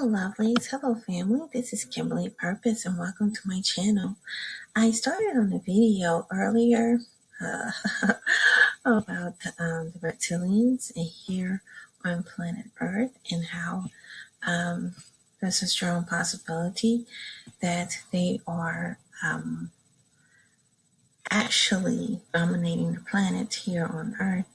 Hello lovelies, hello family, this is Kimberly Purpoz and welcome to my channel. I started on a video earlier uh, about the reptilians and here on planet Earth and how there's a strong possibility that they are actually dominating the planet here on Earth.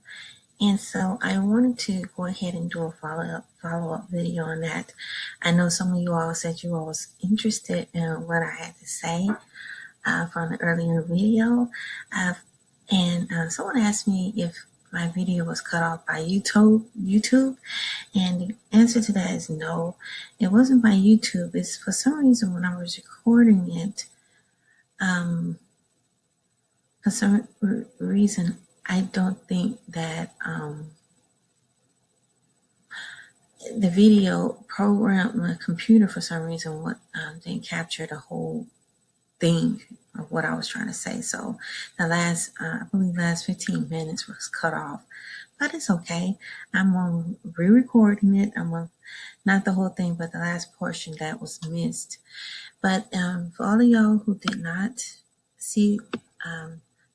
And so I wanted to go ahead and do a follow-up video on that. I know some of you all said you all was interested in what I had to say from the earlier video. And someone asked me if my video was cut off by YouTube. And the answer to that is no. It wasn't by YouTube. It's for some reason when I was recording it, for some reason, I don't think that the video program, my computer for some reason didn't capture the whole thing of what I was trying to say. So the last 15 minutes was cut off, but it's okay. I'm re-recording it. Not the whole thing, but the last portion that was missed. But for all of y'all who did not see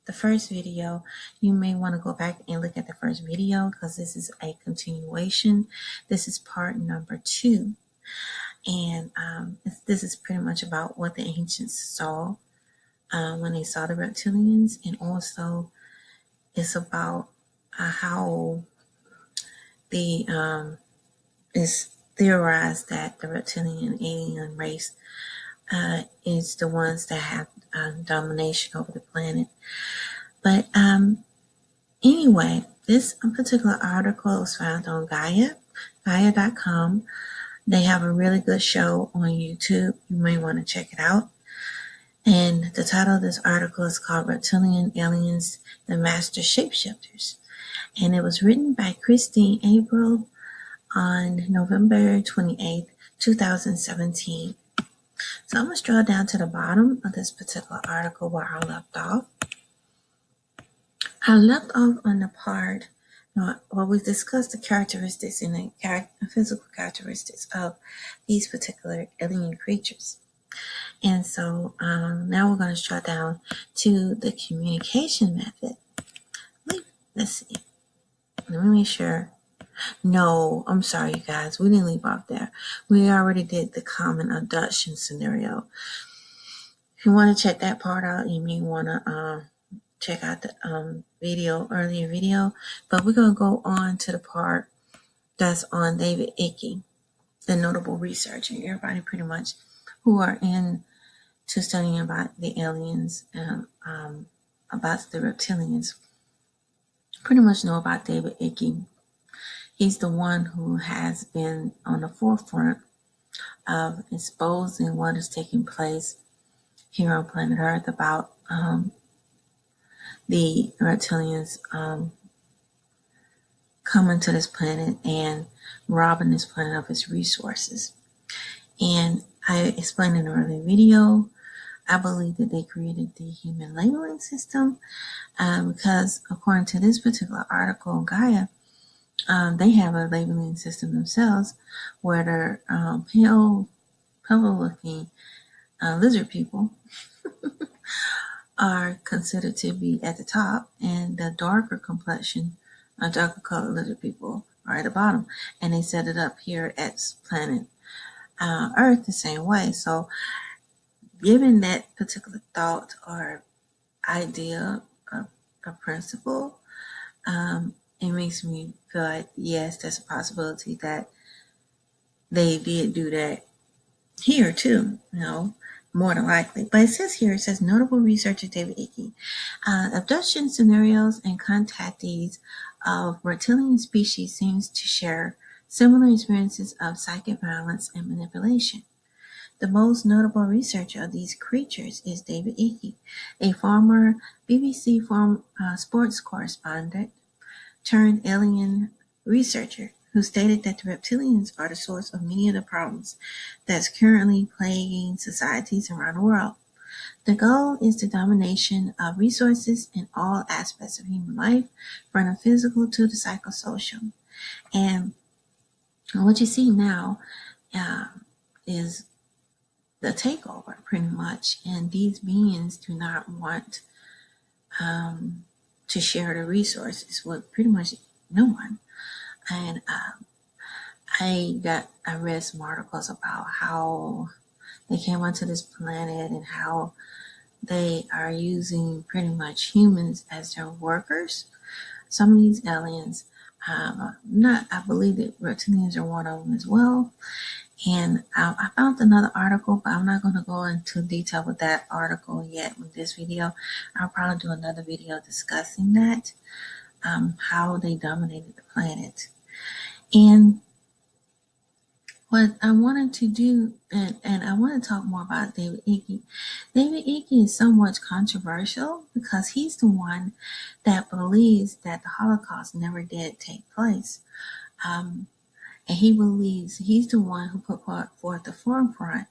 the first video, you may want to go back and look at the first video because this is a continuation. This is part number 2, and this is pretty much about what the ancients saw when they saw the reptilians, and also it's about how it's theorized that the reptilian alien race is the ones that have domination over the planet. But anyway, this particular article is found on Gaia.com. They have a really good show on YouTube. You may want to check it out. And the title of this article is called Reptilian Aliens, the Master Shapeshifters. And it was written by Christine April on November 28th, 2017. So I'm going to scroll down to the bottom of this particular article where I left off. I left off on the part where we discussed the characteristics and the physical characteristics of these particular alien creatures. And so now we're going to scroll down to the communication method. Let's see. Let me make sure. No, I'm sorry, you guys. We didn't leave off there. We already did the common abduction scenario. If you want to check that part out, you may want to check out the earlier video. But we're going to go on to the part that's on David Icke, the notable researcher. Everybody pretty much who are into studying about the aliens and about the reptilians pretty much know about David Icke. He's the one who has been on the forefront of exposing what is taking place here on planet Earth about the reptilians coming to this planet and robbing this planet of its resources. And I explained in an earlier video, I believe that they created the human labeling system because according to this particular article on Gaia, they have a labeling system themselves where they're pale-looking lizard people are considered to be at the top, and the darker complexion, darker colored lizard people are at the bottom. And they set it up here at planet Earth the same way. So given that particular thought or idea or principle, it makes me feel like, yes, there's a possibility that they did do that here too, more than likely. But it says notable researcher David Icke, abduction scenarios and contactees of reptilian species seems to share similar experiences of psychic violence and manipulation. The most notable researcher of these creatures is David Icke, a former BBC sports correspondent turned alien researcher who stated that the reptilians are the source of many of the problems that's currently plaguing societies around the world. The goal is the domination of resources in all aspects of human life, from the physical to the psychosocial. And what you see now is the takeover, pretty much. And these beings do not want to share the resources with pretty much no one. And I read some articles about how they came onto this planet and how they are using pretty much humans as their workers. Some of these aliens, I believe that reptilians are one of them as well. And I found another article, but I'm not going to go into detail with that article yet with this video. I'll probably do another video discussing that, how they dominated the planet. And what I wanted to do, and I want to talk more about David Icke. David Icke is somewhat controversial because he's the one that believes that the Holocaust never did take place. And he believes he's the one who put forth the forefront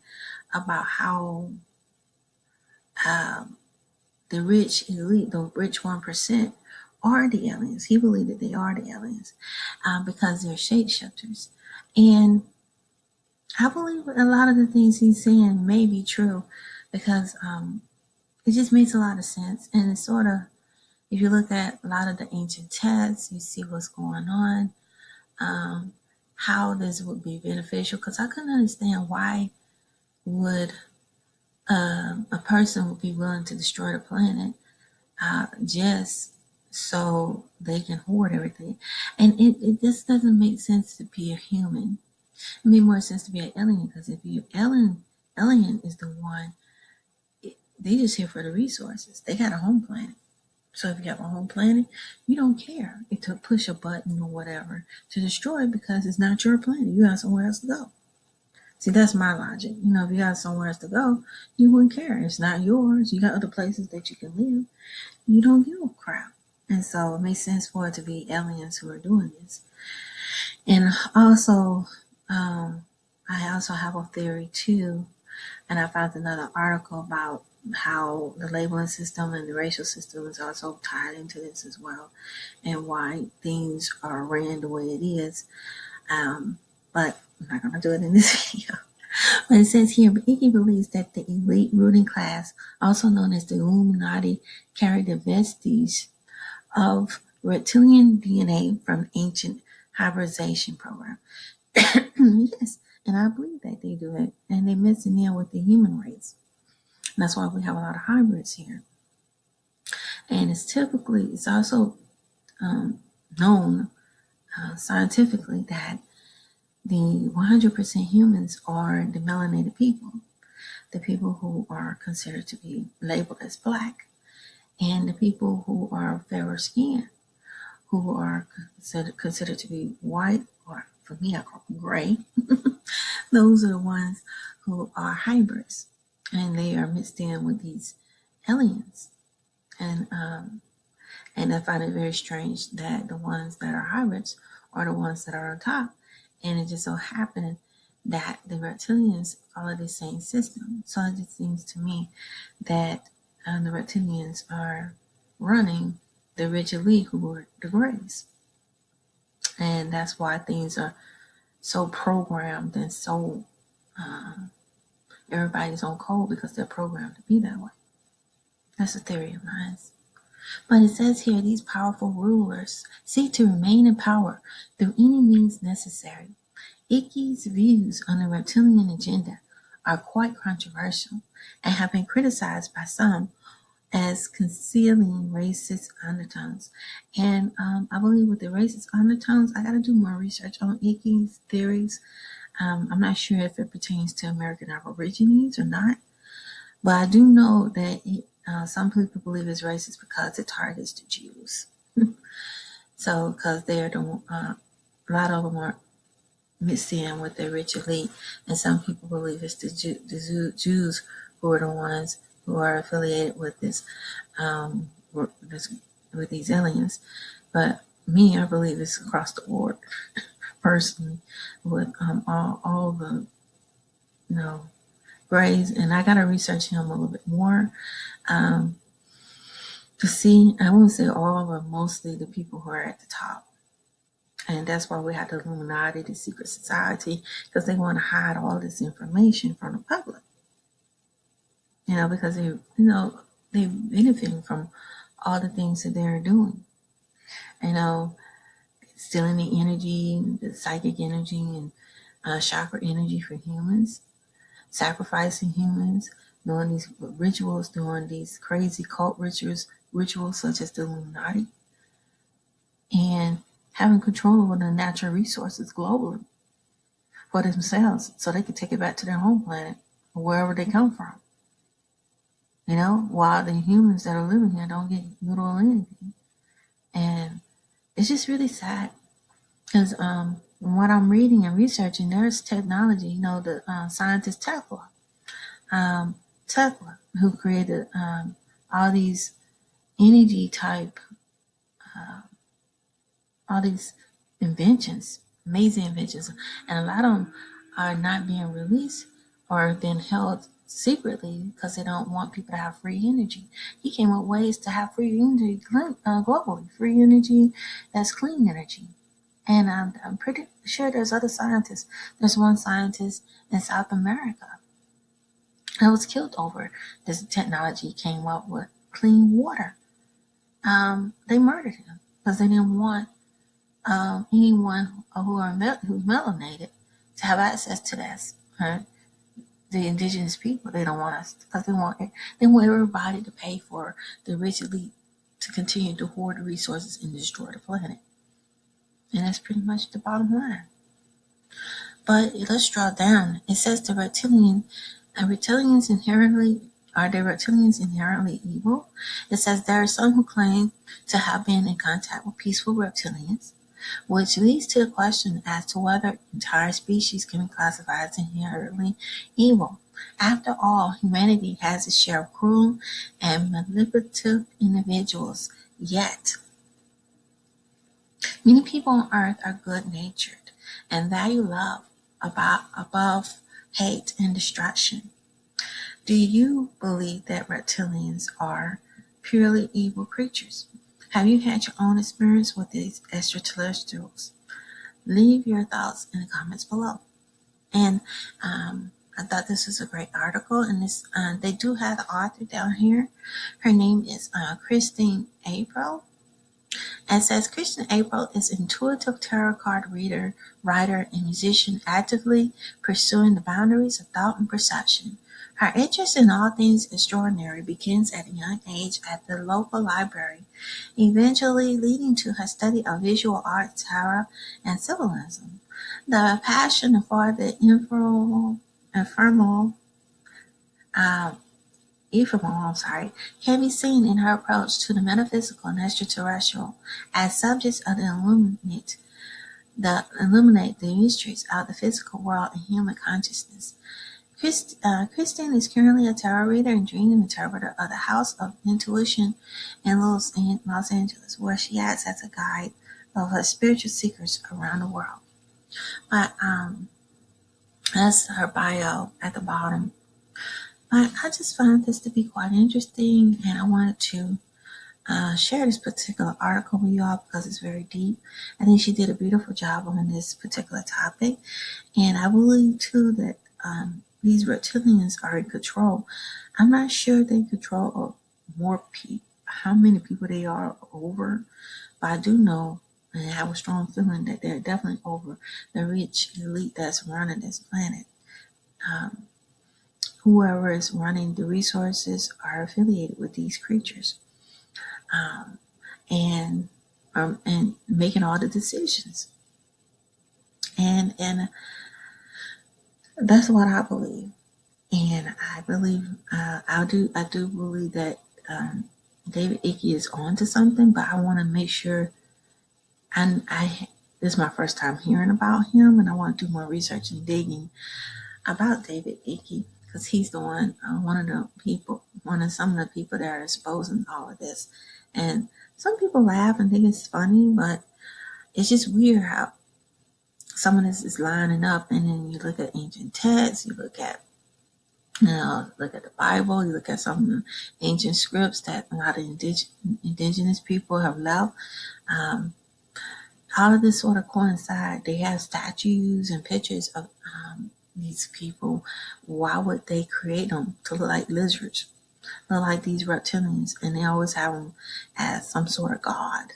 about how the rich elite, the rich 1%, are the aliens. He believed that they are the aliens because they're shapeshifters. And I believe a lot of the things he's saying may be true because it just makes a lot of sense. And it's sort of, if you look at a lot of the ancient texts, you see what's going on, how this would be beneficial. Because I couldn't understand why would a person would be willing to destroy the planet just so they can hoard everything. And it just doesn't make sense to be a human. It made more sense to be an alien, because if you're alien is the one, they just here for the resources. They got a home planet. So if you have a home planet, you don't care to push a button or whatever to destroy it because it's not your planet. You got somewhere else to go. See, that's my logic. You know, if you got somewhere else to go, you wouldn't care. It's not yours. You got other places that you can live. You don't give a crap. And so it makes sense for it to be aliens who are doing this. And also, I also have a theory too, and I found another article about how the labeling system and the racial system is also tied into this as well, and why things are ran the way it is. But I'm not going to do it in this video. But it says here, Icke believes that the elite ruling class, also known as the Illuminati, carry the vestiges of reptilian DNA from ancient hybridization program. Yes, and I believe that they do it, and they're mixing in with the human race. And that's why we have a lot of hybrids here. And it's also known scientifically that the 100% humans are the melanated people, the people who are considered to be labeled as black, and the people who are fairer skinned, who are considered to be white, or for me, I call them gray. Those are the ones who are hybrids, and they are mixed in with these aliens. And I find it very strange that the ones that are hybrids are the ones that are on top. And it just so happened that the reptilians follow the same system. So it just seems to me that the reptilians are running the rich elite who are the grays. And that's why things are so programmed and so everybody's on code, because they're programmed to be that way. That's a theory of mine. But it says here, these powerful rulers seek to remain in power through any means necessary. Icke's views on the reptilian agenda are quite controversial and have been criticized by some as concealing racist undertones. And I believe with the racist undertones, I got to do more research on Icke's theories. I'm not sure if it pertains to American Aborigines or not, but I do know that some people believe it's racist because it targets the Jews. So, because they're a lot of them are mixed in with the rich elite, and some people believe it's the Jews who are the ones who are affiliated with this, with these aliens. But me, I believe it's across the board, personally, with all the, grays. And I gotta research him a little bit more to see. I won't say all, but mostly the people who are at the top. And that's why we have the Illuminati, the secret society, because they want to hide all this information from the public. Because they benefit from all the things that they're doing. Stealing the energy, the psychic energy, and chakra energy for humans, sacrificing humans, doing these rituals, doing these crazy cult rituals such as the Illuminati, and having control over the natural resources globally for themselves so they can take it back to their home planet or wherever they come from. While the humans that are living here don't get little or anything. And it's just really sad because from what I'm reading and researching, there's technology, the scientist Tesla, who created all these energy type, all these inventions, amazing inventions, and a lot of them are not being released or been held secretly because they don't want people to have free energy. He came up with ways to have free energy globally, free energy that's clean energy. And I'm pretty sure there's other scientists. There's one scientist in South America that was killed over this technology came up with clean water. They murdered him because they didn't want anyone who's melanated to have access to this. Right? The indigenous people, they don't want us because they want everybody to pay for the rich elite to continue to hoard the resources and destroy the planet. And that's pretty much the bottom line. But let's draw down. It says the reptilians inherently evil? It says there are some who claim to have been in contact with peaceful reptilians, which leads to the question as to whether entire species can be classified as inherently evil. After all, humanity has its share of cruel and manipulative individuals, yet many people on Earth are good-natured and value love above hate and destruction. Do you believe that reptilians are purely evil creatures? Have you had your own experience with these extraterrestrials? Leave your thoughts in the comments below. And I thought this was a great article, and they do have the author down here. Her name is Christine April. And it says Christine April is an intuitive tarot card reader, writer, and musician actively pursuing the boundaries of thought and perception. Her interest in all things extraordinary begins at a young age at the local library, eventually leading to her study of visual art, tarot, and symbolism. The passion for the ephemeral can be seen in her approach to the metaphysical and extraterrestrial as subjects of illuminate the mysteries of the physical world and human consciousness. Christine is currently a tarot reader and dream interpreter of the House of Intuition in Los Angeles, where she acts as a guide of her spiritual seekers around the world. But that's her bio at the bottom. But I just found this to be quite interesting, and I wanted to share this particular article with you all because it's very deep. I think she did a beautiful job on this particular topic, and I believe too that these reptilians are in control. I'm not sure they control more people, how many people they are over, but I do know and I have a strong feeling that they're definitely over the rich elite that's running this planet. Whoever is running the resources are affiliated with these creatures, and making all the decisions. And that's what I believe. And I believe I do believe that David Icke is onto something, but I want to make sure. And this is my first time hearing about him, and I want to do more research and digging about David Icke, because he's the one, some of the people that are exposing all of this. And some people laugh and think it's funny, but it's just weird how some of this is lining up. And then you look at ancient texts, you look at the Bible, you look at some of the ancient scripts that a lot of indigenous people have left. all of this sort of coincide. They have statues and pictures of these people. Why would they create them to look like lizards, look like these reptilians? And they always have them as some sort of god,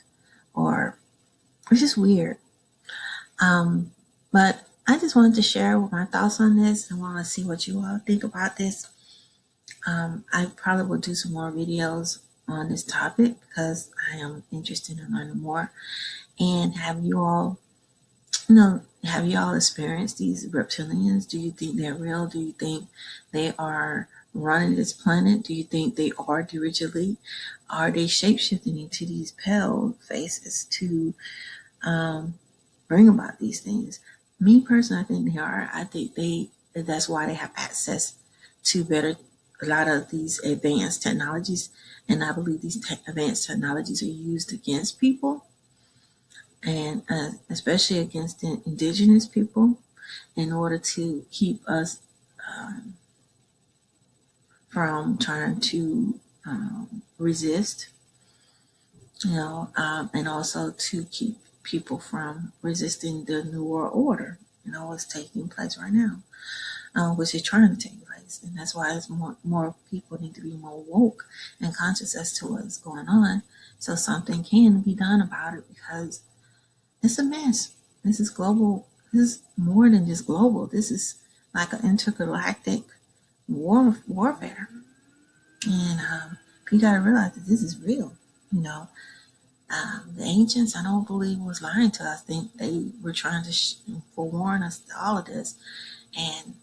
or it's just weird. But I just wanted to share my thoughts on this and want to see what you all think about this. I probably will do some more videos on this topic because I am interested in learning more. And have you all experienced these reptilians? Do you think they're real? Do you think they are running this planet? Do you think they are digitally? Are they shapeshifting into these pale faces to bring about these things? Me personally, I think they are. I think that's why they have access to a lot of these advanced technologies. And I believe these advanced technologies are used against people, and especially against the indigenous people, in order to keep us from trying to resist, and also to keep people from resisting the New World Order, what's taking place right now, which is trying to take place. And that's why it's more people need to be more woke and conscious as to what's going on, so something can be done about it, because it's a mess. This is global. This is more than just global. This is like an intergalactic warfare. And you got to realize that this is real. The ancients, I don't believe, was lying to us. They were trying to forewarn us to all of this. And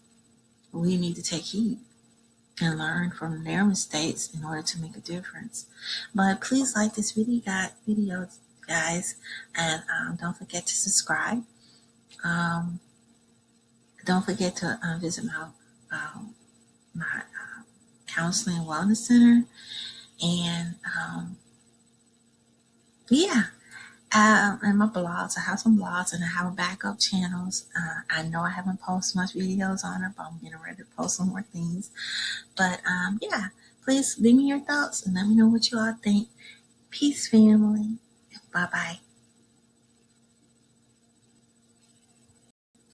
we need to take heed and learn from their mistakes in order to make a difference. But please like this video, guys, and don't forget to subscribe. Don't forget to visit my counseling and wellness center, and and my blogs. I have some blogs, and I have backup channels. I know I haven't posted much videos on it, but I'm getting ready to post some more things. But please leave me your thoughts and let me know what you all think. Peace, family. Bye-bye.